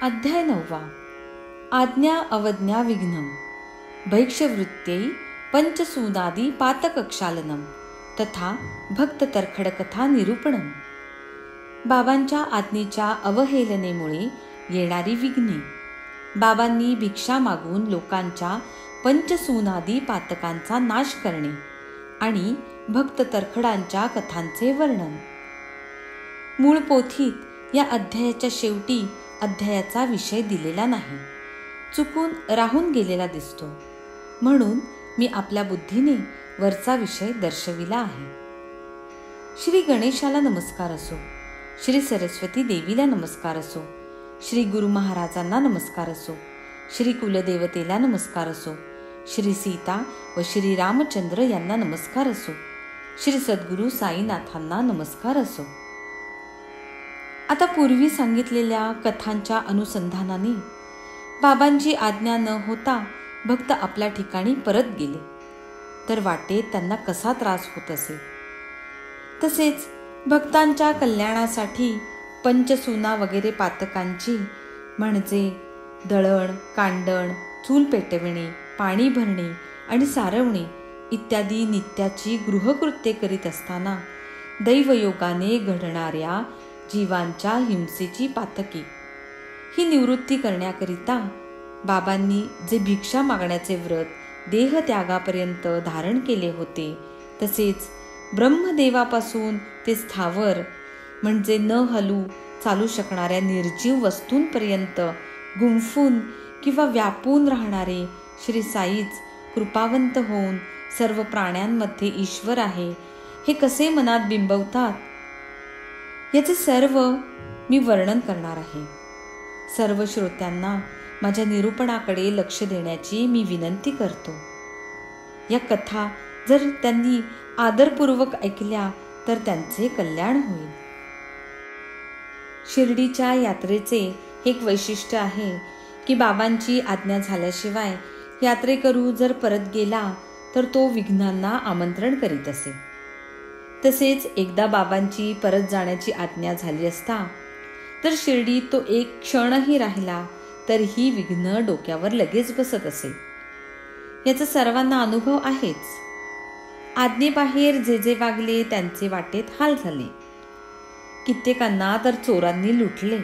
अध्याय 9. आज्ञा अवज्ञा विघ्नम भैक्षवृत्त्यै पंचसूनादी पातकक्षालनम तथा भक्त तरखडकथा निरूपणम. बाबांच्या आज्ञेच्या अवहेलनेमुळे येणारी विघ्ने. बाबांनी भिक्षा मागून लोकांच्या पंचसूनादी पातकांचा नाश करणे आणि भक्त तरखडांच्या कथांचे वर्णन. मूळ पोथीत या अध्यायाच्या शेवटी अध्यायाचा विषय दिलेला नाही, चुकून राहून गेलेला दिसतो, म्हणून मी आपल्या बुद्धीने वरचा विषय दर्शविला आहे. श्री गणेशाला नमस्कार असो, श्री सरस्वती देवीला नमस्कार असो, श्री गुरु महाराजांना नमस्कार असो, श्री कुलदेवतेला नमस्कार असो, श्री सीता व श्री रामचंद्र यांना नमस्कार असो, श्री सद्गुरू साईनाथांना नमस्कार असो. आता पूर्वी सांगितलेल्या कथांच्या अनुसंधानाने बाबांची आज्ञा न होता भक्त आपल्या ठिकाणी परत गेले तर वाटेत त्यांना कसा त्रास होत असे. तसेच भक्तांच्या कल्याणासाठी पंचसूना वगैरे पातकांची म्हणजे दळण, कांडण, चूल पेटविणे, पाणी भरणे आणि सारवणे इत्यादी नित्याची गृहकृत्ये करीत असताना दैवयोगाने घडणाऱ्या जीवांच्या हिंसेची पातकी ही निवृत्ती करण्याकरिता बाबांनी जे भिक्षा मागण्याचे व्रत देहत्यागापर्यंत धारण केले होते, तसेच ब्रह्मदेवापासून ते स्थावर म्हणजे न हलू चालू शकणाऱ्या निर्जीव वस्तूंपर्यंत गुंफून किंवा व्यापून राहणारे श्री साईच कृपावंत होऊन सर्व प्राण्यांमध्ये ईश्वर आहे हे कसे मनात बिंबवतात, याचे सर्व मी वर्णन करणार आहे. सर्व श्रोत्यांना माझ्या निरूपणाकडे लक्ष देण्याची मी विनंती करतो. या कथा जर त्यांनी आदरपूर्वक ऐकल्या तर त्यांचे कल्याण होईल. शिर्डीच्या यात्रेचे एक वैशिष्ट्य आहे की बाबांची आज्ञा झाल्याशिवाय यात्रेकरू जर परत गेला तर तो विघ्नांना आमंत्रण करीत असे. तसेच एकदा बाबांची परत जाण्याची आज्ञा झाली असता तर शिर्डीत तो एक क्षणही राहिला तर ही विघ्न डोक्यावर लगेच बसत असे. याचा सर्वांना अनुभव आहेच. आज्ञेबाहेर जे जे वागले त्यांचे वाटेत हाल झाले. कित्येकांना तर चोरांनी लुटले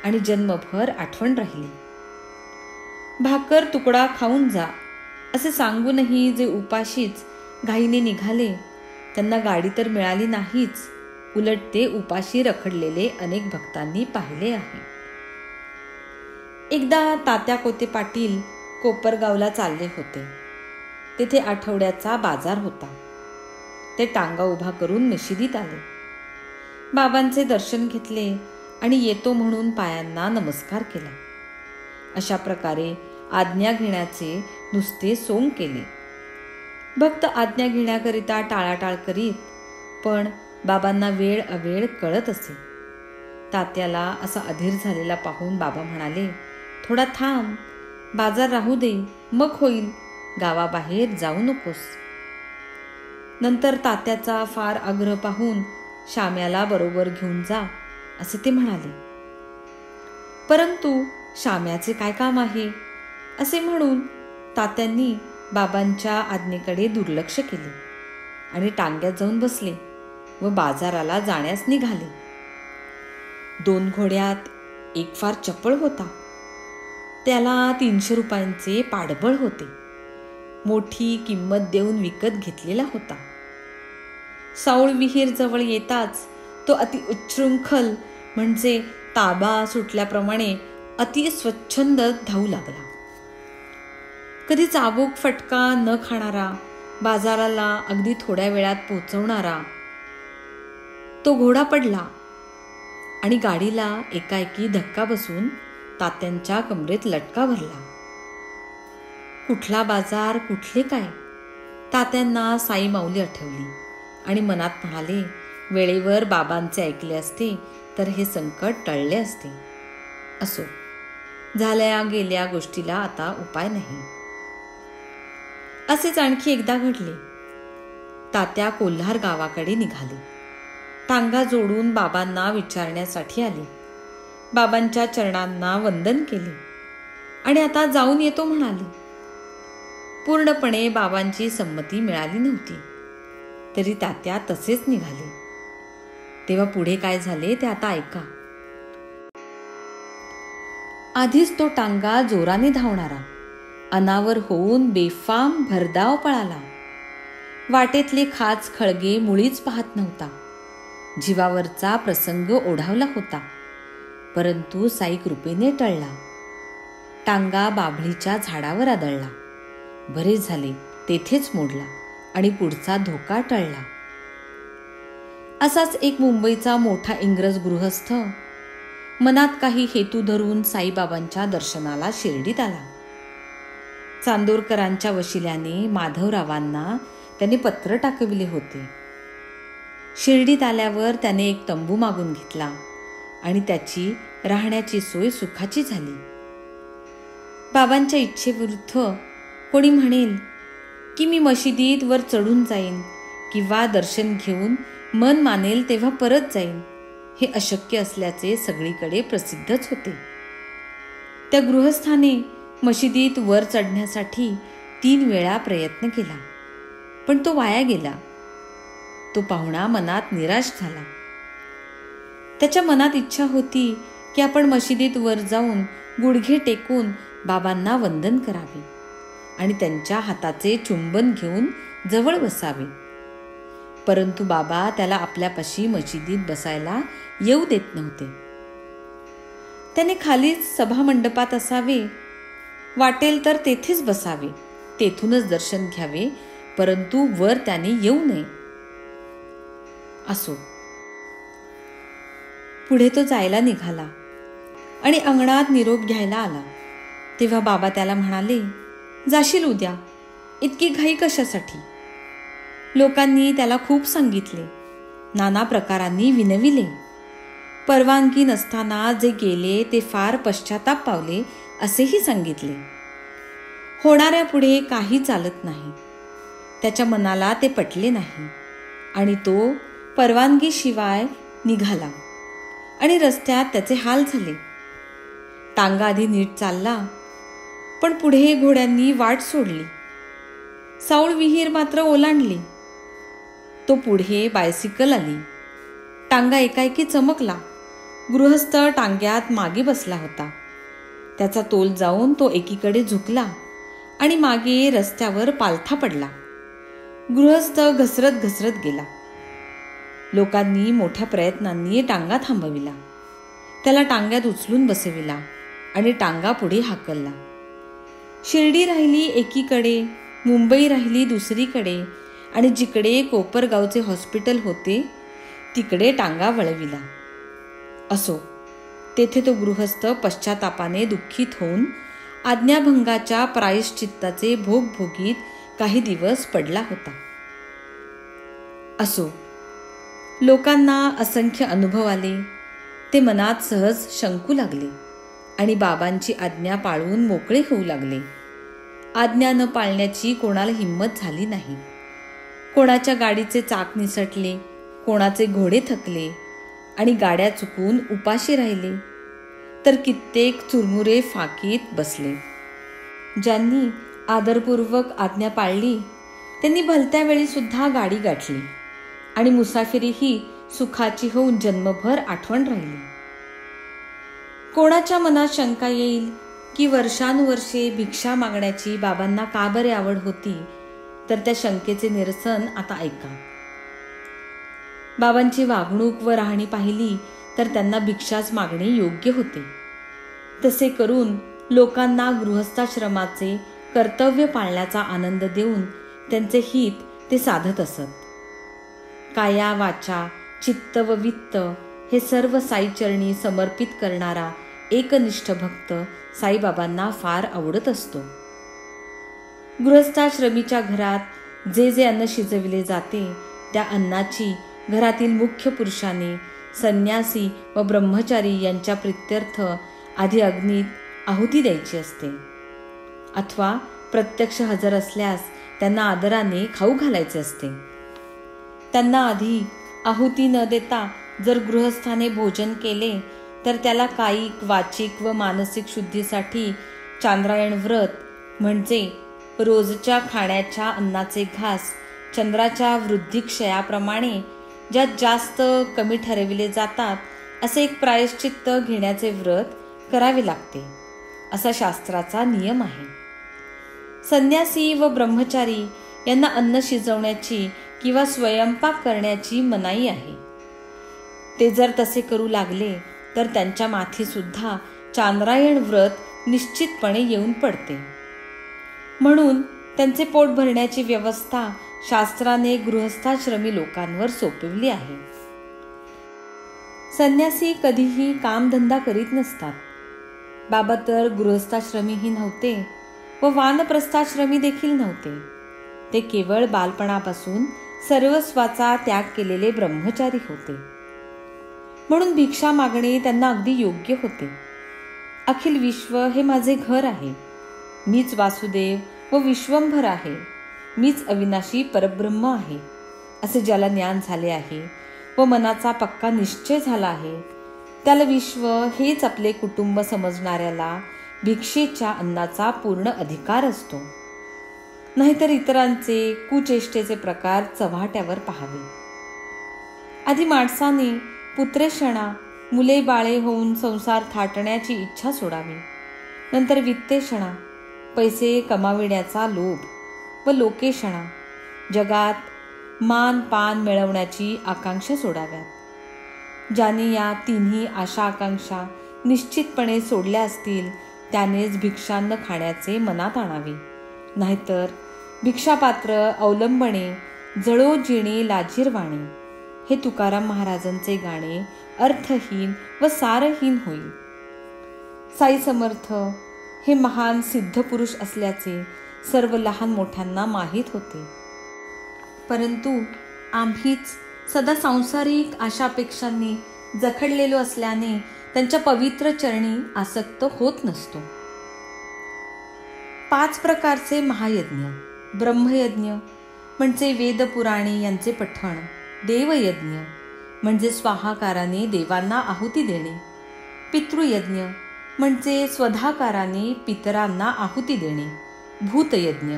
आणि जन्मभर आठवण राहिली. भाकर तुकडा खाऊन जा असे सांगूनही जे उपाशीच घाईने निघाले त्यांना गाडी तर मिळाली नाहीच, उलट ते उपाशी रखडलेले अनेक भक्तांनी पाहिले आहे. एकदा तात्या कोते पाटील कोपरगावला चालले होते. तेथे आठवड्याचा बाजार होता. ते टांगा उभा करून मशिदीत आले. बाबांचे दर्शन घेतले आणि येतो म्हणून पायांना नमस्कार केला. अशा प्रकारे आज्ञा घेण्याचे नुसते सोंग केले. भक्त आज्ञा घेण्याकरिता टाळाटाळ करीत, पण बाबांना वेळ अवेळ कळत असे. तात्याला असा अधीर झालेला पाहून बाबा म्हणाले, थोडा थांब, बाजार राहू दे, मग होईल, गावाबाहेर जाऊ नकोस. नंतर तात्याचा फार आग्रह पाहून श्याम्याला बरोबर घेऊन जा असे ते म्हणाले. परंतु श्याम्याचे काय काम आहे असे म्हणून तात्यांनी बाबांच्या आज्ञेकडे दुर्लक्ष केले आणि टांग्यात जाऊन बसले व बाजाराला जाण्यास निघाले. 2 घोड्यात एक फार चपळ होता. त्याला 300 रुपयांचे पाडबळ होते. मोठी किंमत देऊन विकत घेतलेला होता. साऊळ विहीर जवळ येताच तो अति उच्छृंखल म्हणजे ताबा सुटल्याप्रमाणे अति स्वच्छंद धावू लागला. कधी चाबूक फटका न खाणारा, बाजाराला अगदी थोड्या वेळात पोहोचवणारा तो घोडा पडला आणि गाडीला एकाएकी धक्का बसून तात्यांच्या कमरेत लटका भरला. कुठला बाजार, कुठले काय? तात्यांना साई माऊली आठवली आणि मनात म्हणाले, वेळेवर बाबांचे ऐकले असते तर हे संकट टळले असते. असो, झाल्या गेल्या गोष्टीला आता उपाय नाही. असेच आणखी एकदा घडले. तात्या कोल्हार गावाकडे निघाले. टांगा जोडून बाबांना विचारण्यासाठी आले. बाबांच्या चरणांना वंदन केले आणि आता जाऊन येतो म्हणाले. पूर्णपणे बाबांची संमती मिळाली नव्हती, तरी तात्या तसेच निघाले. तेव्हा पुढे काय झाले ते आता ऐका. आधीच तो टांगा जोराने धावणारा अनावर होऊन बेफाम भरधाव पळाला. वाटेतले खाच खळगे मुळीच पाहत नव्हता. जीवावरचा प्रसंग ओढावला होता, परंतु साई कृपेने टळला. टांगा बाभळीच्या झाडावर आदळला. बरेच झाले तेथेच मोडला आणि पुढचा धोका टळला. असाच एक मुंबईचा मोठा इंग्रज गृहस्थ मनात काही हेतू धरून साईबाबांच्या दर्शनाला शिर्डीत आला. चांदोरकरांच्या वशिल्याने माधवरावांना त्याने पत्र टाकविले होते. शिर्डीत आल्यावर त्याने एक तंबू मागून घेतला आणि त्याची राहण्याची सोय सुखाची झाली. बाबांच्या इच्छेविरुद्ध कोणी म्हणेल की मी मशिदीत वर चढून जाईन किंवा दर्शन घेऊन मन मानेल तेव्हा परत जाईन, हे अशक्य असल्याचे सगळीकडे प्रसिद्धच होते. त्या गृहस्थाने मशिदीत वर चढण्यासाठी 3 वेळा प्रयत्न केला, पण तो वाया गेला. तो पाहुणा मनात निराश झाला. त्याच्या मनात इच्छा होती की आपण मशिदीत वर जाऊन गुडघे टेकून बाबांना वंदन करावे आणि त्यांच्या हाताचे चुंबन घेऊन जवळ बसावे. परंतु बाबा त्याला आपल्यापाशी मशिदीत बसायला येऊ देत नव्हते. त्याने खालीच सभामंडपात असावे, वाटेल तर तेथेच बसावे, तेथूनच दर्शन घ्यावे, परंतु वर त्याने येऊ नये. असो, पुढे तो जायला निघाला आणि अंगणात निरोप घ्यायला आला. तेव्हा बाबा त्याला म्हणाले, जाशील उद्या, इतकी घाई कशासाठी? लोकांनी त्याला खूप सांगितले, नाना प्रकारांनी विनविले. परवानगी नसताना जे गेले ते फार पश्चाताप पावले असेही सांगितले. होणाऱ्या पुढे काही चालत नाही. त्याच्या मनाला ते पटले नाही आणि तो परवानगीशिवाय निघाला आणि रस्त्यात त्याचे हाल झाले. टांगा आधी नीट चालला, पण पुढे घोड्यांनी वाट सोडली. साऊळ विहीर मात्र ओलांडली. तो पुढे बायसिकल आली. टांगा एकाएकी चमकला. गृहस्थ टांग्यात मागे बसला होता. त्याचा तोल जाऊन तो एकीकडे झुकला आणि मागे रस्त्यावर पालथा पडला. गृहस्थ घसरत घसरत गेला. लोकांनी मोठ्या प्रयत्नांनी टांगा थांबविला. त्याला टांग्यात उचलून बसविला आणि टांगा पुढे हाकलला. शिर्डी राहिली एकीकडे, मुंबई राहिली दुसरीकडे आणि जिकडे कोपरगावचे हॉस्पिटल होते तिकडे टांगा वळविला. असो, तेथे तो गृहस्थ पश्चातापाने दुःखित होऊन आज्ञाभंगाच्या प्रायश्चित्ताचे भोग भोगीत काही दिवस पडला होता. असो, लोकांना असंख्य अनुभव आले. ते मनात सहज शंकू लागले आणि बाबांची आज्ञा पाळून मोकळे होऊ लागले. आज्ञा न पाळण्याची कोणाला हिंमत झाली नाही. कोणाच्या गाडीचे चाक निसटले, कोणाचे घोडे थकले आणि गाड्या चुकून उपाशी राहिले, तर कित्येक चुरमुरे फाकीत बसले. ज्यांनी आदरपूर्वक आज्ञा पाळली त्यांनी भलत्या वेळी सुद्धा गाडी गाठली आणि मुसाफिरीही सुखाची होऊन जन्मभर आठवण राहिली. कोणाच्या मनात शंका येईल की वर्षानुवर्षे भिक्षा मागण्याची बाबांना का बरे आवड होती, तर त्या शंकेचे निरसन आता ऐका. बाबांची वागणूक व राहणी पाहिली तर त्यांना भिक्षाच मागणे योग्य होते. तसे करून लोकांना गृहस्थाश्रमाचे कर्तव्य पाळण्याचा आनंद देऊन त्यांचे हित ते साधत असत. काया वाचा चित्त व वित्त हे सर्व साईचरणी समर्पित करणारा एकनिष्ठ भक्त साईबाबांना फार आवडत असतो. गृहस्थाश्रमीच्या घरात जे जे अन्न शिजविले जाते त्या अन्नाची घरातील मुख्य पुरुषाने, संन्यासी व ब्रह्मचारी यांच्या प्रित्यर्थ आधी अग्नीत आहुती द्यायची असते, अथवा प्रत्यक्ष हजर असल्यास त्यांना आदराने खाऊ घालायचे असते. त्यांना आधी आहुती न देता जर गृहस्थाने भोजन केले तर त्याला कायिक, वाचिक व मानसिक शुद्धीसाठी चांद्रायण व्रत म्हणजे रोजच्या खाण्याच्या अन्नाचे घास चंद्राच्या वृद्धिक्षयाप्रमाणे ज्यात जास्त कमी ठरविले जातात असे एक प्रायश्चित्त घेण्याचे व्रत करावे लागते, असा शास्त्राचा नियम आहे. संन्यासी व ब्रह्मचारी यांना अन्न शिजवण्याची किंवा स्वयंपाक करण्याची मनाई आहे. ते जर तसे करू लागले तर त्यांच्या माथी सुद्धा चांद्रायण व्रत निश्चितपणे येऊन पडते. म्हणून त्यांचे पोट भरण्याची व्यवस्था शास्त्राने गृहस्थाश्रमी लोकांवर सोपविली आहे. संन्यासी कधीही कामधंदा करीत नसतात. बाबा तर गृहस्थाश्रमीही नव्हते व वानप्रस्थाश्रमी देखील नव्हते. ते केवळ बालपणापासून सर्वस्वाचा त्याग केलेले ब्रह्मचारी होते. म्हणून भिक्षा मागणे त्यांना अगदी योग्य होते. अखिल विश्व हे माझे घर आहे. मीच वासुदेव व विश्वंभर आहे. मीच अविनाशी परब्रह्म आहे असे ज्याला ज्ञान झाले आहे व मनाचा पक्का निश्चय झाला आहे, त्याला विश्व हेच आपले कुटुंब समजणाऱ्याला भिक्षेच्या अन्नाचा पूर्ण अधिकार असतो. नाहीतर इतरांचे कुचेष्टेचे प्रकार चव्हाट्यावर पाहावे. आधी माणसाने पुत्रेषणा, मुले बाळे होऊन संसार थाटण्याची इच्छा सोडावी. नंतर वित्तेषणा, पैसे कमाविण्याचा लोभ व लोकेषणा, जगात मान पान मिळवण्याची आकांक्षा सोडाव्यात. ज्याने या तिन्ही आशा आकांक्षा निश्चितपणे सोडल्या असतील त्यानेच भिक्षान्न खाण्याचे मनात आणावे. नाहीतर भिक्षापात्र अवलंबणे जळो जिणे लाजीरवाणे हे तुकाराम महाराजांचे गाणे अर्थहीन व सारहीन होईल. साई समर्थ हे महान सिद्ध पुरुष असल्याचे सर्व लहान मोठ्यांना माहीत होते. परंतु आम्हीच सदा सांसारिक आशापेक्षांनी जखडलेलो असल्याने त्यांच्या पवित्र चरणी आसक्त होत नसतो. 5 प्रकारचे महायज्ञ: ब्रह्मयज्ञ म्हणजे वेदपुराणे यांचे पठण, देवयज्ञ म्हणजे स्वाहाकाराने देवांना आहुती देणे, पितृयज्ञ म्हणजे स्वधाकाराने पितरांना आहुती देणे, भूतयज्ञ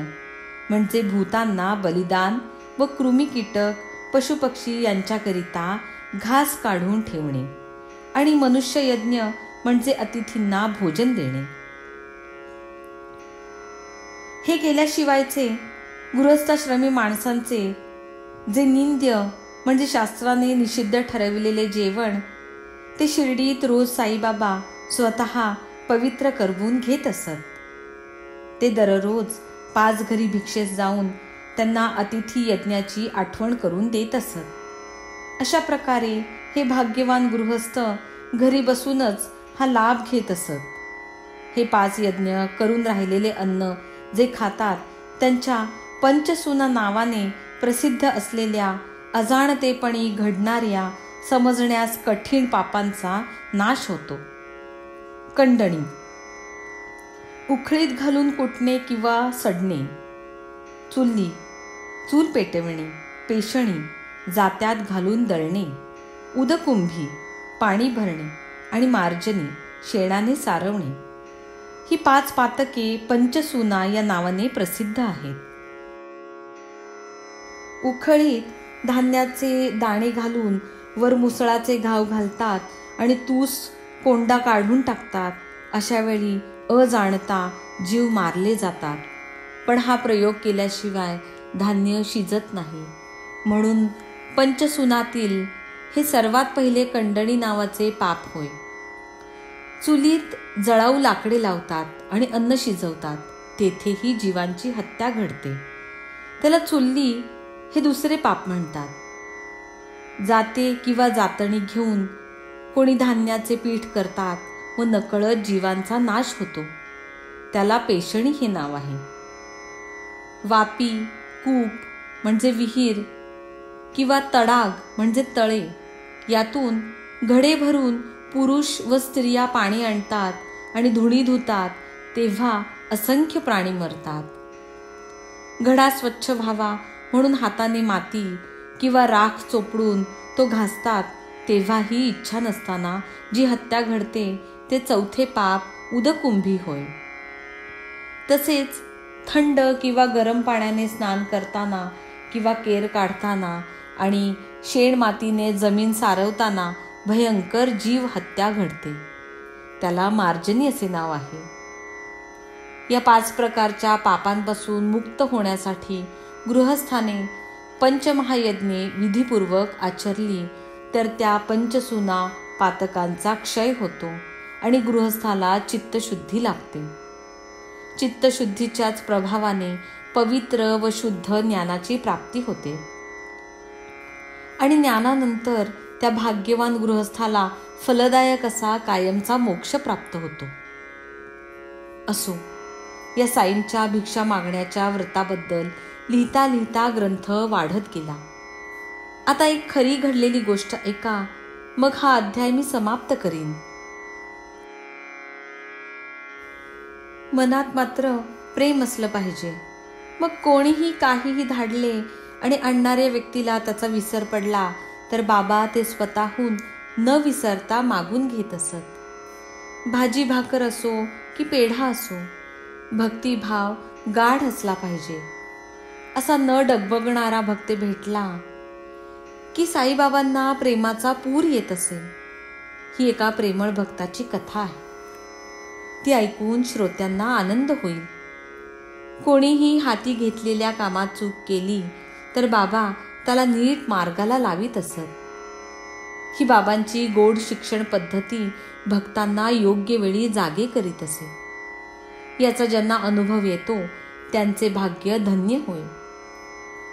म्हणजे भूतांना बलिदान व कृमी कीटक पशुपक्षी यांच्याकरिता घास काढून ठेवणे, आणि मनुष्ययज्ञ म्हणजे अतिथींना भोजन देणे. हे केल्याशिवायचे गृहस्थाश्रमी माणसांचे जे निंद्य म्हणजे शास्त्राने निषिद्ध ठरविलेले जेवण ते शिर्डीत रोज साईबाबा स्वतः पवित्र करवून घेत असत. ते दररोज 5 घरी भिक्षेस जाऊन त्यांना अतिथी यज्ञाची आठवण करून देत असत. अशा प्रकारे हे भाग्यवान गृहस्थ घरी बसूनच हा लाभ घेत असत. हे 5 यज्ञ करून राहिलेले अन्न जे खातात त्यांच्या पंचसूना नावाने प्रसिद्ध असलेल्या अजाणतेपणी घडणाऱ्या समजण्यास कठीण पापांचा नाश होतो. कंडणी: उखळीत घालून कुटणे किंवा सडणे, चुली, चूल पेटविणे, पेशणी, जात्यात घालून दळणे, उदकुंभी, पाणी भरणे आणि मार्जनी, शेणाने सारवणे ही 5 पातके पंचसूना या नावाने प्रसिद्ध आहेत. उखळीत धान्याचे दाणे घालून वर मुसळाचे घाव घालतात आणि तूस कोंडा काढून टाकतात. अशा वेळी अजाणता जीव मारले जातात. पण हा प्रयोग केल्याशिवाय धान्य शिजत नाही. म्हणून पंचसूनातील हे सर्वात पहिले कंडणी नावाचे पाप होय. चुलीत जळाऊ लाकडे लावतात आणि अन्न शिजवतात, तेथेही जीवांची हत्या घडते. त्याला चुल्ली हे दुसरे पाप म्हणतात. जाते किंवा जातणी घेऊन कोणी धान्याचे पीठ करतात व नकळत जीवांचा नाश होतो. त्याला पेशणी हे नाव आहे. वापी, कूप म्हणजे विहीर किंवा तडाग म्हणजे तळे, यातून घडे भरून पुरुष व स्त्रिया पाणी आणतात आणि धुणी धुतात, तेव्हा असंख्य प्राणी मरतात. घडा स्वच्छ व्हावा म्हणून हाताने माती किंवा राख चोपडून तो घासतात तेव्हाही इच्छा नसताना जी हत्या घडते ते चौथे पाप उदकुंभी होय. तसेच थंड किंवा गरम पाण्याने स्नान करताना किंवा केर काढताना आणि शेण मातीने जमीन सारवताना भयंकर जीव हत्या घडते. त्याला मार्जनी असे नाव आहे. या 5 प्रकारच्या पापांपासून मुक्त होण्यासाठी गृहस्थाने पंचमहायज्ञे विधीपूर्वक आचरली तर त्या पंचसूना पातकांचा क्षय होतो आणि गृहस्थाला चित्तशुद्धी लाभते. चित्तशुद्धीच्याच प्रभावाने पवित्र व शुद्ध ज्ञानाची प्राप्ती होते आणि ज्ञानानंतर त्या भाग्यवान गृहस्थाला फलदायक असा कायमचा मोक्ष प्राप्त होतो. असो, या साईंच्या भिक्षा मागण्याच्या व्रताबद्दल लिहिता लिहिता ग्रंथ वाढत गेला. आता एक खरी घडलेली गोष्ट ऐका, मग हा अध्याय मी समाप्त करीन. मनात मात्र प्रेम असलं पाहिजे. मग कोणीही काहीही धाडले आणि आणणाऱ्या व्यक्तीला त्याचा विसर पडला तर बाबा ते स्वतःहून न विसरता मागून घेत असत. भाजी भाकर असो की पेढा असो, भक्तिभाव गाढ असला पाहिजे. असा न डगबगणारा भक्त भेटला की साईबाबांना प्रेमाचा पूर येत असे. ही एका प्रेमळ भक्ताची कथा आहे. ती ऐकून श्रोत्यांना आनंद होईल. कोणीही हाती घेतलेल्या कामात चूक केली तर बाबा त्याला नीट मार्गाला लावीत असत. ही बाबांची गोड शिक्षण पद्धती भक्तांना योग्य वेळी जागे करीत असे. याचा ज्यांना अनुभव येतो त्यांचे भाग्य धन्य होय.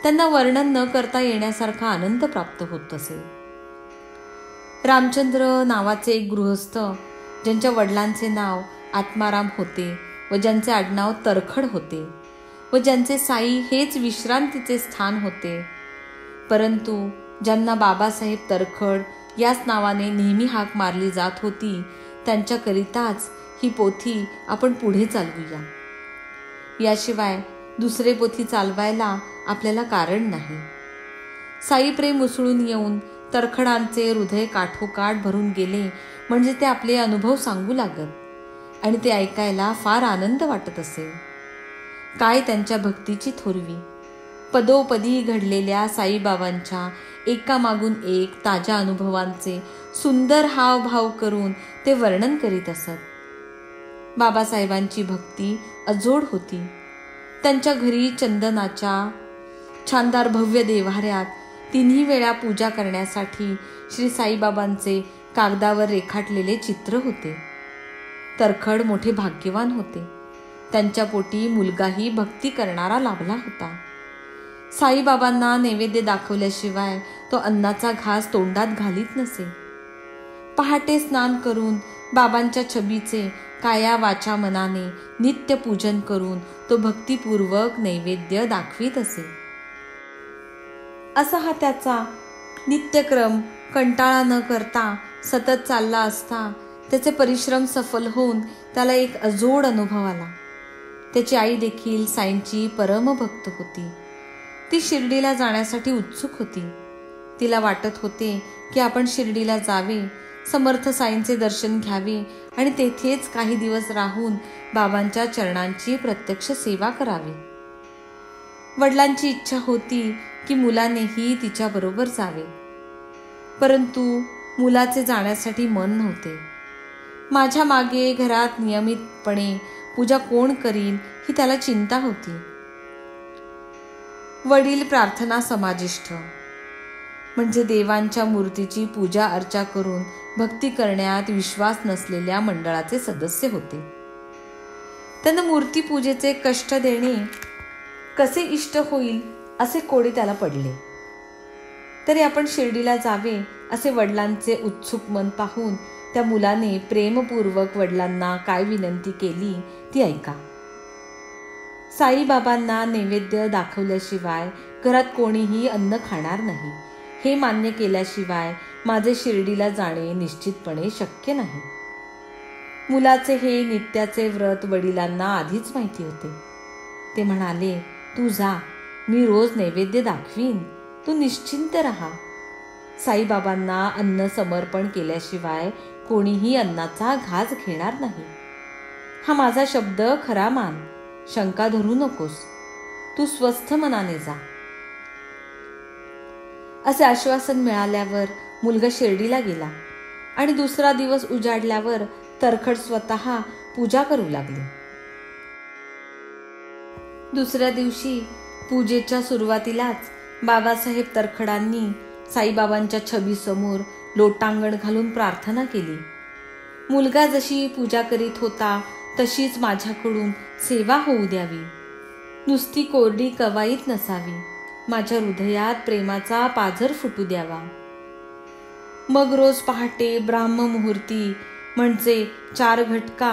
त्यांना वर्णन न करता येण्यासारखा आनंद प्राप्त होत असे. रामचंद्र नावाचे एक गृहस्थ, ज्यांच्या वडिलांचे नाव आत्माराम होते व ज्यांचे आडनाव तरखड होते व ज्यांचे साई हेच विश्रांतीचे स्थान होते, परंतु ज्यांना बाबासाहेब तरखड याच नावाने नेहमी हाक मारली जात होती, त्यांच्याकरिताच ही पोथी आपण पुढे चालवूया. याशिवाय दुसरे पोथी चालवायला आपल्याला कारण नाही. साई प्रेम उसळून येऊन तरखडांचे हृदय काठोकाठ भरून गेले म्हणजे ते आपले अनुभव सांगू लागत आणि ते ऐकायला फार आनंद वाटत असे. काय त्यांच्या भक्तीची थोरवी! पदोपदी घडलेल्या साईबाबांच्या एकामागून एक ताज्या अनुभवांचे सुंदर हावभाव करून ते वर्णन करीत असत. बाबासाहेबांची भक्ती अजोड होती. त्यांच्या घरी चंदनाच्या छानदार भव्य देव्हाऱ्यात 3 वेळा पूजा करण्यासाठी श्री साईबाबांचे कागदावर रेखाटलेले चित्र होते. तरखड मोठे भाग्यवान होते. त्यांच्या पोटी मुलगाही भक्ती करणारा लाभला होता. साईबाबांना नैवेद्य दाखवल्याशिवाय तो अन्नाचा घास तोंडात घालीत नसे. पहाटे स्नान करून बाबांच्या छबीचे काया वाचा मनाने नित्य पूजन करून तो भक्तिपूर्वक नैवेद्य दाखवीत असे. असा हा त्याचा नित्यक्रम कंटाळा न करता सतत चालला असता त्याचे परिश्रम सफल होऊन त्याला एक अजोड अनुभव आला. त्याची आई देखील साईंची परमभक्त होती. ती शिर्डीला जाण्यासाठी उत्सुक होती. तिला वाटत होते की आपण शिर्डीला जावे, समर्थ साईंचे दर्शन घ्यावे आणि तेथेच काही दिवस राहून बाबांच्या चरणांची प्रत्यक्ष सेवा करावी. वडिलांची इच्छा होती की मुलानेही तिच्याबरोबर जावे, परंतु मुलाचे जाण्यासाठी मन नव्हते. माझ्या मागे घरात नियमितपणे पूजा कोण करील ही त्याला चिंता होती. वडील प्रार्थना समाजिष्ठ म्हणजे देवांच्या मूर्तीची पूजा अर्चा करून भक्ती करण्यात विश्वास नसलेल्या मंडळाचे सदस्य होते. त्यांना मूर्तीपूजेचे कष्ट देणे कसे इष्ट होईल असे कोडे त्याला पडले. तरी आपण शिर्डीला जावे असे वडिलांचे उत्सुक मन पाहून त्या मुलाने प्रेमपूर्वक वडिलांना काय विनंती केली ती ऐका. साईबाबांना नैवेद्य दाखवल्याशिवाय घरात कोणीही अन्न खाणार नाही हे मान्य केल्याशिवाय माझे शिर्डीला जाणे निश्चितपणे शक्य नाही. मुलाचे हे नित्याचे व्रत वडिलांना आधीच माहिती होते. ते म्हणाले, तू जा, मी रोज नैवेद्य दाखवीन, तू निश्चिंत राहा. साईबाबांना अन्न समर्पण केल्याशिवाय कोणीही अन्नाचा घास घेणार नाही. हा माझा शब्द खरा मान, शंका धरू नकोस, तू स्वस्थ मनाने जा. असे आश्वासन मिळाल्यावर मुलगा शिर्डीला गेला आणि दुसरा दिवस उजाडल्यावर तरखड स्वतः पूजा करू लागले. दुसऱ्या दिवशी पूजेच्या सुरुवातीलाच बाबासाहेब तरखडांनी साईबाबांच्या छबीसमोर लोटांगण घालून प्रार्थना केली. मुलगा जशी पूजा करीत होता तशीच माझ्याकडून सेवा होऊ द्यावी. नुसती कोरडी कवाईत नसावी, माझ्या हृदयात प्रेमाचा पाझर फुटू द्यावा. मग रोज पहाटे ब्राह्ममुहूर्ती म्हणजे 4 घटका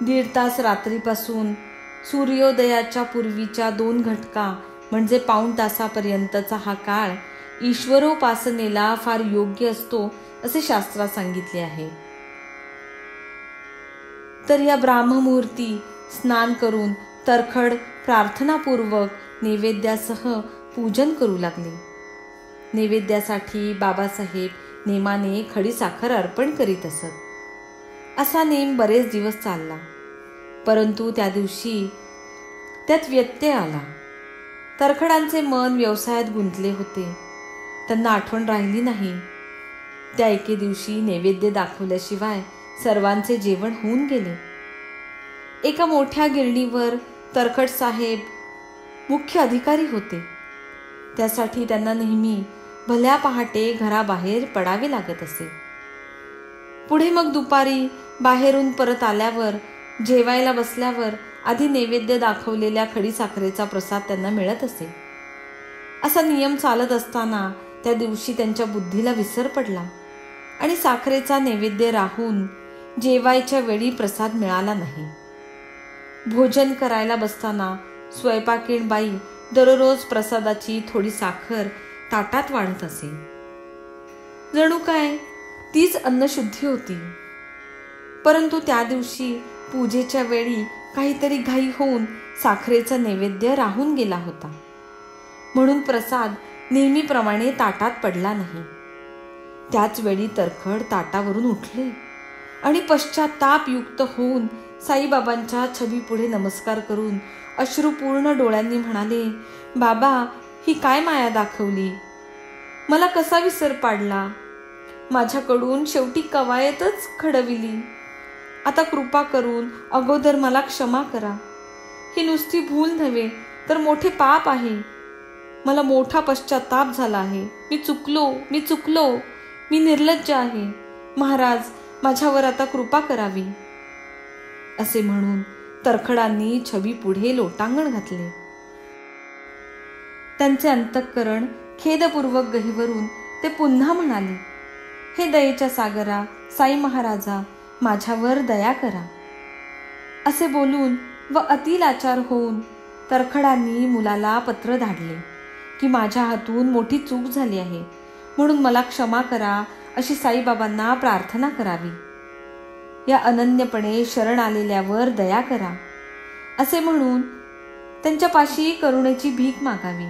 1.5 तास रात्रीपासून सूर्योदयाच्या पूर्वीच्या 2 घटका म्हणजे पाऊण तासापर्यंतचा हा काळ ईश्वरोपासनेला फार योग्य असतो असे शास्त्रात सांगितले आहे. तर या ब्राह्ममुहूर्ती स्नान करून तरखड प्रार्थनापूर्वक नैवेद्यासह पूजन करू लागले. नैवेद्यासाठी बाबासाहेब नेमाने खडीसाखर अर्पण करीत असत. असा नेम बरेच दिवस चालला, परंतु त्या दिवशी त्यात व्यत्यय आला. तरखडांचे मन व्यवसायात गुंतले होते, त्यांना आठवण राहिली नाही. त्या एके दिवशी नैवेद्य दाखवल्याशिवाय सर्वांचे जेवण होऊन गेले. एका मोठ्या गिरणीवर तरखड साहेब मुख्य अधिकारी होते. त्यासाठी त्यांना नेहमी भल्या पहाटे घराबाहेर पडावे लागत असे. पुढे मग दुपारी बाहेरून परत आल्यावर जेवायला बसल्यावर आधी नैवेद्य दाखवलेल्या खडीसाखरेचा प्रसाद त्यांना मिळत असे. असा नियम चालत असताना त्या दिवशी त्यांच्या बुद्धीला विसर पडला आणि साखरेचा नैवेद्य राहून जेवायच्या वेळी प्रसाद मिळाला नाही. भोजन करायला बसताना स्वयंपाकीण बाई दररोज प्रसादाची थोडी साखर ताटात वाढत असे. जणू काय तीच अन्नशुद्धी होती. परंतु त्या दिवशी पूजेच्या वेळी काहीतरी घाई होऊन साखरेचा नैवेद्य राहून गेला होता, म्हणून प्रसाद नेहमीप्रमाणे ताटात पडला नाही. त्याच वेळी तरखड ताटावरून उठले आणि पश्चातापयुक्त होऊन साईबाबांच्या छबीपुढे नमस्कार करून अश्रुपूर्ण डोळ्यांनी म्हणाले, बाबा, ही काय माया दाखवली? मला कसा विसर पाडला? माझ्याकडून शेवटी कवायतच घडविली. आता कृपा करून अगोदर मला क्षमा करा. ही नुसती भूल नव्हे तर मोठे पाप आहे. मला मोठा पश्चाताप झाला आहे. मी चुकलो, मी निर्लज्ज आहे. महाराज, माझ्यावर आता कृपा करावी. असे म्हणून तरखडांनी छबी पुढे लोटांगण घातले. त्यांचे अंतःकरण खेदपूर्वक गहिवरून ते पुन्हा म्हणाले, हे दयेच्या सागरा, साई महाराजा, माझ्यावर दया करा. असे बोलून व अति लाचार होऊन तरखडांनी मुलाला पत्र धाडले की माझ्या हातून मोठी चूक झाली आहे, म्हणून मला क्षमा करा अशी साईबाबांना प्रार्थना करावी. या अनन्यपणे शरण आलेल्यावर दया करा असे म्हणून त्यांच्यापाशी करुणेची भीक मागावी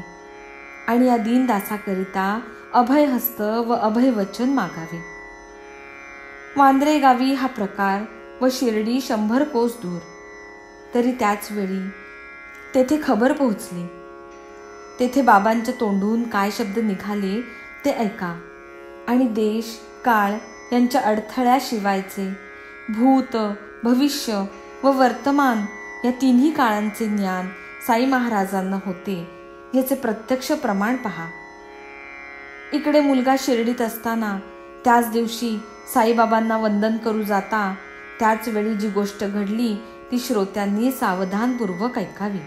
आणि या दीनदासाकरिता अभयहस्त व अभयवचन मागावे. वांद्रे गावी हा प्रकार व शिर्डी 100 कोस दूर. तरी त्याच वेळी तेथे खबर पोहोचली. तेथे बाबांच्या तोंडून काय शब्द निघाले ते ऐका आणि देश काळ यांच्या अडथळ्याशिवायचे भूत, भविष्य व वर्तमान या तिन्ही काळांचे ज्ञान साई महाराजांना होते याचे प्रत्यक्ष प्रमाण पहा. इकडे मुलगा शिर्डीत असताना त्याच दिवशी साईबाबांना वंदन करू जाता त्याच वेळी जी गोष्ट घडली ती श्रोत्यांनी सावधानपूर्वक ऐकावी.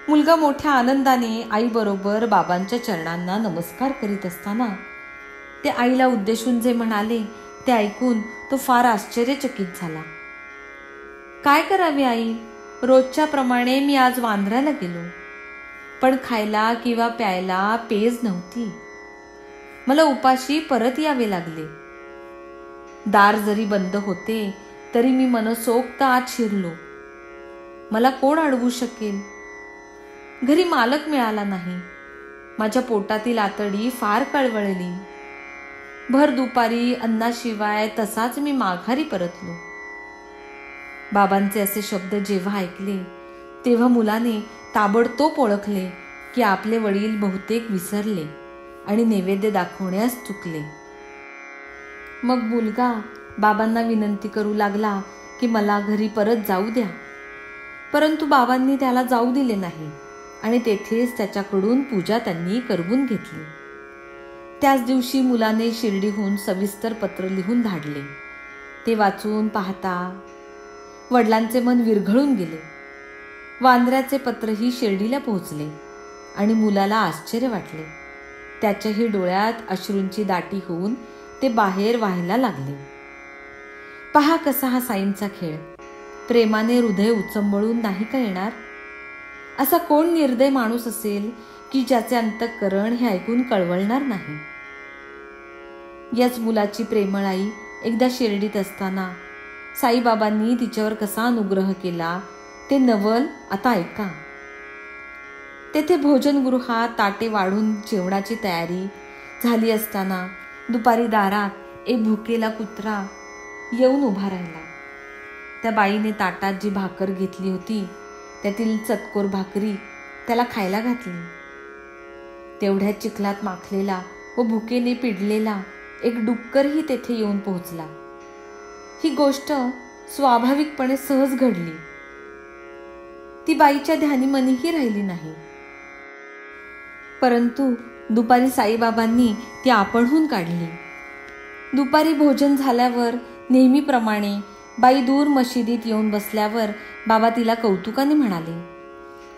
मुलगा मोठ्या आनंदाने आईबरोबर बाबांच्या चरणांना नमस्कार करीत असताना ते आईला उद्देशून जे म्हणाले ते ऐकून तो फार आश्चर्यचकित झाला. काय करावे आई, रोजच्या प्रमाणे मी आज वांद्र्याला गेलो, पण खायला किंवा प्यायला पेज नव्हती. मला उपाशी परत यावे लागले. दार जरी बंद होते तरी मी मनसोक्त आत शिरलो. मला कोण अडवू शकेल? घरी मालक मिळाला नाही. माझ्या पोटातील आतडी फार कळवळली. भर दुपारी अन्नाशिवाय तसाच मी माघारी परतलो. बाबांचे असे शब्द जेव्हा ऐकले तेव्हा मुलाने ताबडतोब ओळखले की आपले वडील बहुतेक विसरले आणि नैवेद्य दाखवण्यास चुकले. मग मुलगा बाबांना विनंती करू लागला की मला घरी परत जाऊ द्या. परंतु बाबांनी त्याला जाऊ दिले नाही आणि तेथेच त्याच्याकडून पूजा त्यांनी करवून घेतली. त्याच दिवशी मुलाने शिर्डीहून सविस्तर पत्र लिहून धाडले. ते वाचून पाहता वडिलांचे मन विरघळून गेले. वांद्र्याचे पत्रही शिर्डीला पोहोचले आणि मुलाला आश्चर्य वाटले. त्याच्याही डोळ्यात अश्रूंची दाटी होऊन ते बाहेर व्हायला लागले. पहा कसा हा साईंचा खेळ. प्रेमाने हृदय उचंबळून नाही का येणार? असा कोण निर्दय माणूस असेल की ज्याचे अंतःकरण हे ऐकून कळवळणार नाही? याच मुलाची प्रेमळ आई एकदा शिर्डीत असताना साईबाबांनी तिच्यावर कसा अनुग्रह केला ते नवल आता ऐका. तेथे भोजनगृहात ताटे वाढून जेवणाची तयारी झाली असताना दुपारी दारात एक भुकेला कुत्रा येऊन उभा राहिला. त्या बाईने ताटात जी भाकर घेतली होती त्यातील चतकोर भाकरी त्याला खायला घातली. तेवढ्या चिखलात माखलेला व भुकेने पिडलेला एक डुक्करही तेथे येऊन पोहोचला. ही गोष्ट स्वाभाविकपणे सहज घडली. ती बाईच्या ध्यानीमनीही राहिली नाही. परंतु दुपारी साईबाबांनी ती आपणहून काढली. दुपारी भोजन झाल्यावर नेहमीप्रमाणे बाई दूर मशिदीत येऊन बसल्यावर बाबा तिला कौतुकाने म्हणाले,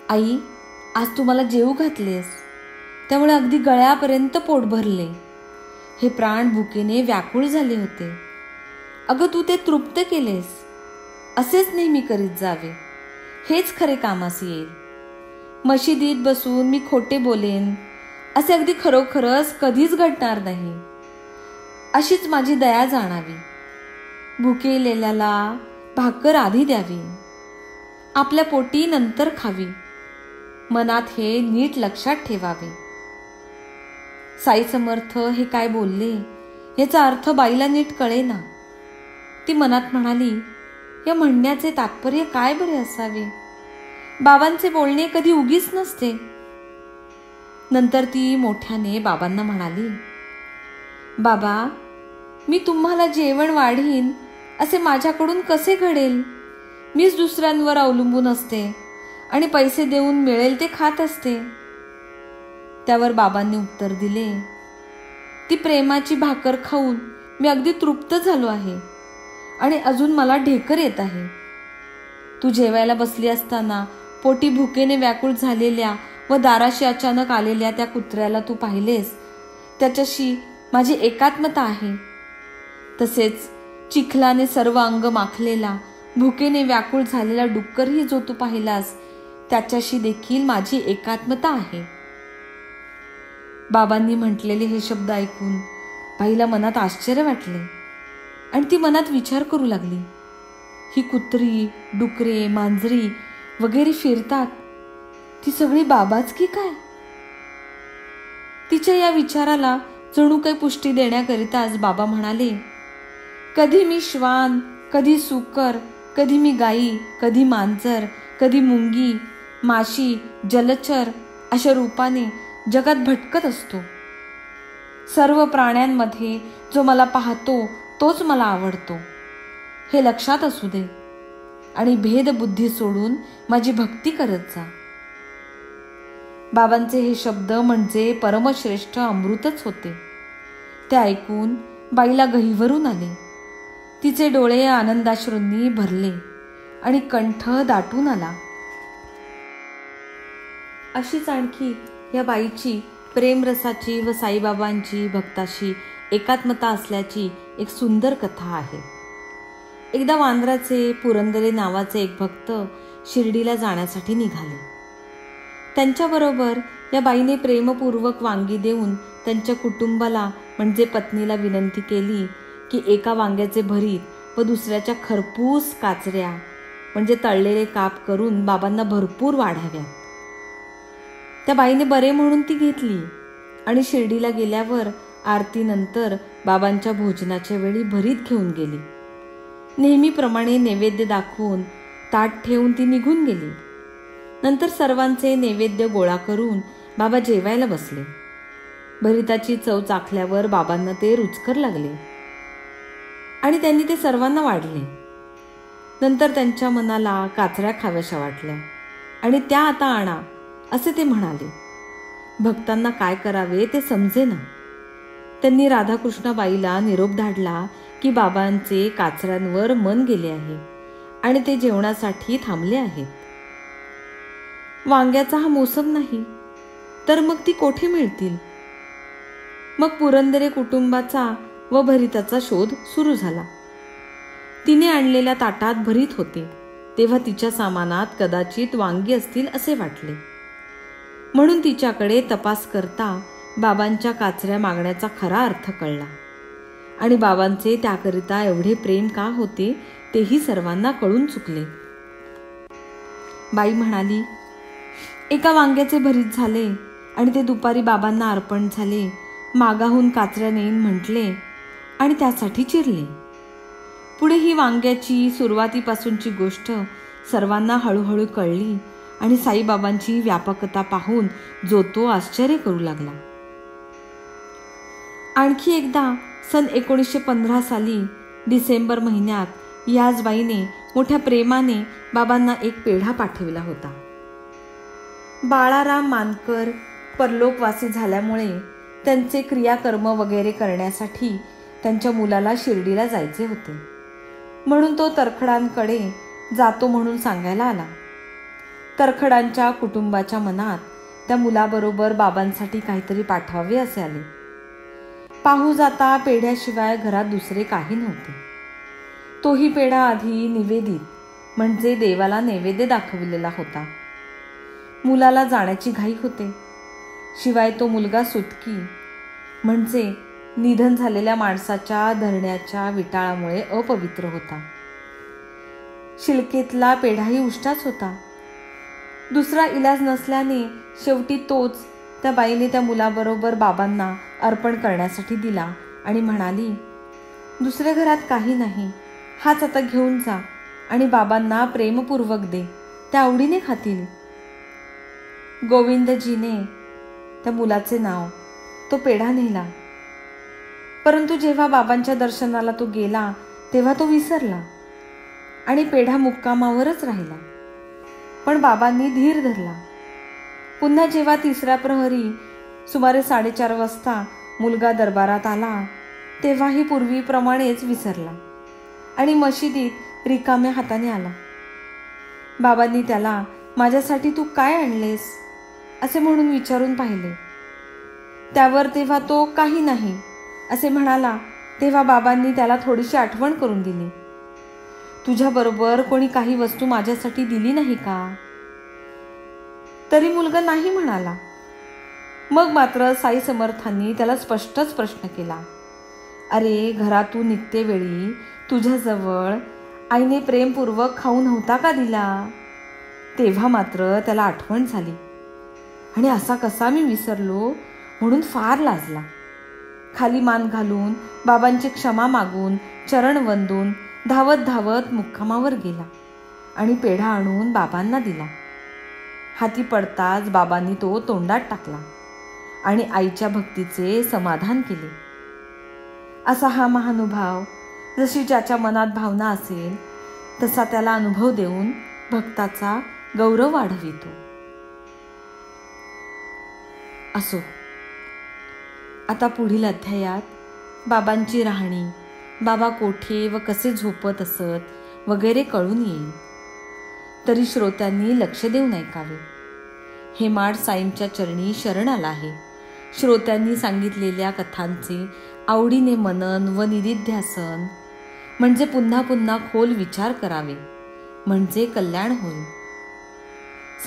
आई, आज तुम्हाला जेवू घातलेस त्यामुळे अगदी गळ्यापर्यंत पोट भरले. हे प्राण भुकेने व्याकुळ झाले होते. अगं, तू ते तृप्त केलेस. असेच नेहमी करीत जावे, हेच खरे कामास येईल. मशिदीत बसून मी खोटे बोलेन असे अगदी खरोखरच कधीच घडणार नाही. अशीच माझी दया जाणावी. भुकेलेल्याला भाकर आधी द्यावी, आपल्या पोटी नंतर खावी. मनात हे नीट लक्षात ठेवावे. साई समर्थ हे काय बोलले याचा अर्थ बाईला नीट कळेना. ती मनात म्हणाली, या म्हणण्याचे तात्पर्य काय बरे असावे? बाबांचे बोलणे कधी उगीच नसते. नंतर ती मोठ्याने बाबांना म्हणाली, बाबा, मी तुम्हाला जेवण वाढीन असे माझ्याकडून कसे घडेल? मीच दुसऱ्यांवर अवलंबून असते आणि पैसे देऊन मिळेल ते खात असते. त्यावर बाबांनी उत्तर दिले, ती प्रेमाची भाकर खाऊन मी अगदी तृप्त झालो आहे आणि अजून मला ढेकर येत आहे. तू जेवायला बसली असताना पोटी भुकेने व्याकुळ झालेल्या व दाराशी अचानक आलेल्या त्या कुत्र्याला तू पाहिलेस, त्याच्याशी माझी एकात्मता आहे. तसेच चिखलाने सर्व अंग माखलेला भुकेने व्याकुळ झालेला डुक्करही जो तू पाहिलास त्याच्याशी देखील माझी एकात्मता आहे. बाबांनी म्हटलेले हे शब्द ऐकून बाईला मनात आश्चर्य वाटले आणि ती मनात विचार करू लागली, ही कुत्री, डुकरे, मांजरी वगैरे फिरतात, ती सगळी बाबाच की काय? तिच्या या विचाराला जणू काही पुष्टी देण्याकरिताच बाबा म्हणाले, कधी मी श्वान, कधी सुकर, कधी मी गाई, कधी मांजर, कधी मुंगी, माशी, जलचर अशा रूपाने जगात भटकत असतो. सर्व प्राण्यांमध्ये जो मला पाहतो तोच मला आवडतो, हे लक्षात असू दे आणि भेदबुद्धी सोडून माझी भक्ती करत जा. बाबांचे हे शब्द म्हणजे परमश्रेष्ठ अमृतच होते. ते ऐकून बाईला गहिवरून आले. तिचे डोळे आनंदाश्रूंनी भरले आणि कंठ दाटून आला. अशीच आणखी या बाईची प्रेमरसाची व साईबाबांची भक्ताशी एकात्मता असल्याची एक सुंदर कथा आहे. एकदा वांद्राचे पुरंदरे नावाचे एक भक्त शिर्डीला जाण्यासाठी निघाले. त्यांच्याबरोबर या बाईने प्रेमपूर्वक वांगी देऊन त्यांच्या कुटुंबाला म्हणजे पत्नीला विनंती केली की एका वांग्याचे भरीत व दुसऱ्याच्या खरपूस काचऱ्या म्हणजे तळलेले काप करून बाबांना भरपूर वाढाव्यात. त्या बाईने बरे म्हणून ती घेतली आणि शिर्डीला गेल्यावर आरतीनंतर बाबांच्या भोजनाच्या वेळी भरीत घेऊन गेली. नेहमीप्रमाणे नैवेद्य दाखवून ताट ठेवून ती निघून गेली. नंतर सर्वांचे नैवेद्य गोळा करून बाबा जेवायला बसले. भरिताची चव चाखल्यावर बाबांना ते रुचकर लागले आणि त्यांनी ते सर्वांना वाढले. नंतर त्यांच्या मनाला काचऱ्या खाव्याशा वाटल्या आणि त्या आता आणा असे ते म्हणाले. भक्तांना काय करावे ते समजेना. त्यांनी राधाकृष्णाबाईला निरोप धाडला की बाबांचे काचऱ्यांवर मन गेले आहे आणि ते जेवणासाठी थांबले आहेत. वांग्याचा हा मोसम नाही तर मग ती कोठे मिळतील. मग पुरंदरे कुटुंबाचा व भरिताचा शोध सुरू झाला. तिने आणलेल्या ताटात भरीत होते तेव्हा तिच्या सामानात कदाचित वांगी असतील असे वाटले. म्हणून तिच्याकडे तपास करता बाबांच्या काचऱ्या मागण्याचा खरा अर्थ कळला आणि बाबांचे त्याकरिता एवढे प्रेम का होते तेही सर्वांना कळून चुकले. बाई म्हणाली, एका वांग्याचे भरीत झाले आणि ते दुपारी बाबांना अर्पण झाले. मागाहून काचऱ्या नेईन म्हटले आणि त्यासाठी चिरले. पुढे ही वांग्याची सुरुवातीपासूनची गोष्ट सर्वांना हळूहळू कळली आणि साईबाबांची व्यापकता पाहून जो तो आश्चर्य करू लागला. आणखी एकदा सन 1915 साली डिसेंबर महिन्यात याच बाईने मोठ्या प्रेमाने बाबांना एक पेढा पाठविला होता. बाळाराम मानकर परलोकवासी झाल्यामुळे त्यांचे क्रियाकर्म वगैरे करण्यासाठी त्यांच्या मुलाला शिर्डीला जायचे होते. म्हणून तो तरखडांकडे जातो म्हणून सांगायला आला. तरखडांच्या कुटुंबाच्या मनात त्या मुलाबरोबर बाबांसाठी काहीतरी पाठवावे असे आले. पाहू जाता पेढ्याशिवाय घरात दुसरे काही नव्हते. तोही पेढा आधी निवेदित म्हणजे देवाला नैवेद्य दाखविलेला होता. मुलाला जाण्याची घाई होते. शिवाय तो मुलगा सुटकी म्हणजे निधन झालेल्या माणसाच्या धरण्याच्या विटाळामुळे अपवित्र होता. शिलकेतला पेढाही उष्टाच होता. दुसरा इलाज नसल्याने शेवटी तोच त्या बाईने त्या मुलाबरोबर बाबांना अर्पण करण्यासाठी दिला आणि म्हणाली, दुसऱ्या घरात काही नाही, हाच आता घेऊन जा आणि बाबांना प्रेमपूर्वक दे, त्या आवडीने खातील. गोविंदजीने त्या मुलाचे नाव तो पेढा नेला. परंतु जेव्हा बाबांच्या दर्शनाला तो गेला तेव्हा तो विसरला आणि पेढा मुक्कामावरच राहिला. पण बाबांनी धीर धरला. पुन्हा जेव्हा तिसऱ्या प्रहरी सुमारे 4:30 वाजता मुलगा दरबारात आला तेव्हाही पूर्वीप्रमाणेच विसरला आणि मशिदीत रिकाम्या हाताने आला. बाबांनी त्याला, माझ्यासाठी तू काय आणलेस असे म्हणून विचारून पाहिले. त्यावर तेव्हा तो काही नाही असे म्हणाला. तेव्हा बाबांनी त्याला थोडीशी आठवण करून दिली. तुझ्याबरोबर कोणी काही वस्तू माझ्यासाठी दिली नाही का? तरी मुलगा नाही म्हणाला. मग मात्र साई समर्थांनी त्याला स्पष्टच प्रश्न केला, अरे घरातून निघतेवेळी तुझ्याजवळ आईने प्रेमपूर्वक खाऊ नव्हता का दिला? तेव्हा मात्र त्याला आठवण झाली आणि असा कसा मी विसरलो म्हणून फार लाजला. खाली मान घालून बाबांची क्षमा मागून चरण वंदून धावत धावत मुक्कामावर गेला आणि पेढा आणून बाबांना दिला. हाती पडताच बाबांनी तो तोंडात टाकला आणि आईच्या भक्तीचे समाधान केले. असा हा महानुभाव जशी ज्याच्या मनात भावना असेल तसा त्याला अनुभव देऊन भक्ताचा गौरव वाढवितो. असो, आता पुढील अध्यायात बाबांची राहणी, बाबा कोठे व कसे झोपत असत वगैरे कळून येईल. तरी श्रोत्यांनी लक्ष देऊन ऐकावे. हेमाड साईंच्या चरणी शरण आला आहे. श्रोत्यांनी सांगितलेल्या कथांचे आवडीने मनन व निदिध्यासन म्हणजे पुन्हा पुन्हा खोल विचार करावे, म्हणजे कल्याण होईल.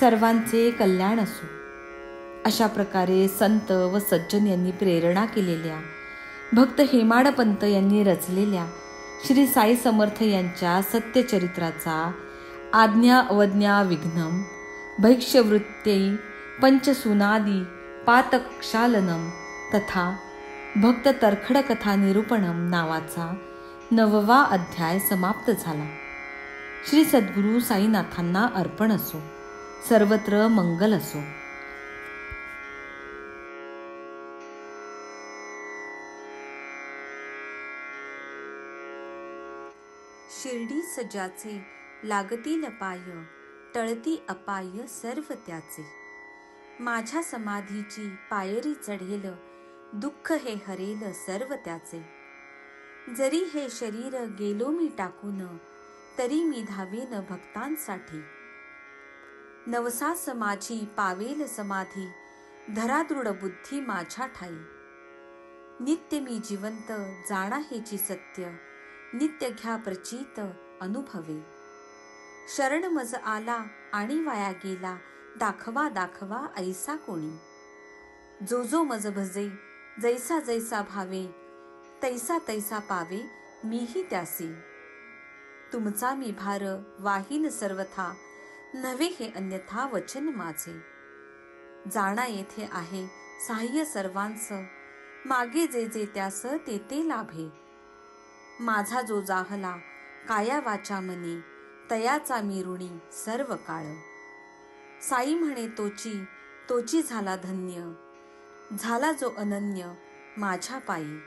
सर्वांचे कल्याण असो. अशा प्रकारे संत व सज्जन यांनी प्रेरणा केलेल्या, भक्त हेमाडपंत यांनी रचलेल्या श्री साई समर्थ यांच्या सत्यचरित्राचा आज्ञा अवज्ञा विघ्नम भैक्षवृत्त्यै पंचसूनादी पातक्षालनम तथा भक्त तरखड कथा निरूपणम नावाचा 9वा अध्याय समाप्त झाला. श्री सद्गुरू साईनाथांना अर्पण असो. सर्वत्र मंगल असो. शिर्डी सजाचे लागतील पाय, टळती अपाय सर्व त्याचे. माझ्या समाधीची पायरी चढेल, दुःख हे हरेल सर्व त्याचे. जरी हे शरीर गेलो मी टाकून, तरी मी धावेन भक्तांसाठी. नवसास माझी पावेल समाधी, धरा दृढ बुद्धी माझ्या ठाई. नित्य मी जिवंत जाणा हेची सत्य, नित्य घ्या प्रचित अनुभवे. शरण मज आला आणि वाया गेला, दाखवा दाखवा ऐसा कोणी. जो जो मज भजे जैसा जैसा भावे, तैसा तैसा पावे मीही त्यासी. तुमचा मी भार वाहीन सर्वथा, नव्हे हे अन्यथा वचन माझे. जाणा येथे आहे सहाय्य सर्वांच, मागे जे जे त्यास ते ते लाभे. माझा जो जाहला काया वाचा मनी, तयाचा मी ऋणी सर्व काळ. साई म्हणे तोची तोची झाला धन्य, झाला जो अनन्य माझ्या पायी.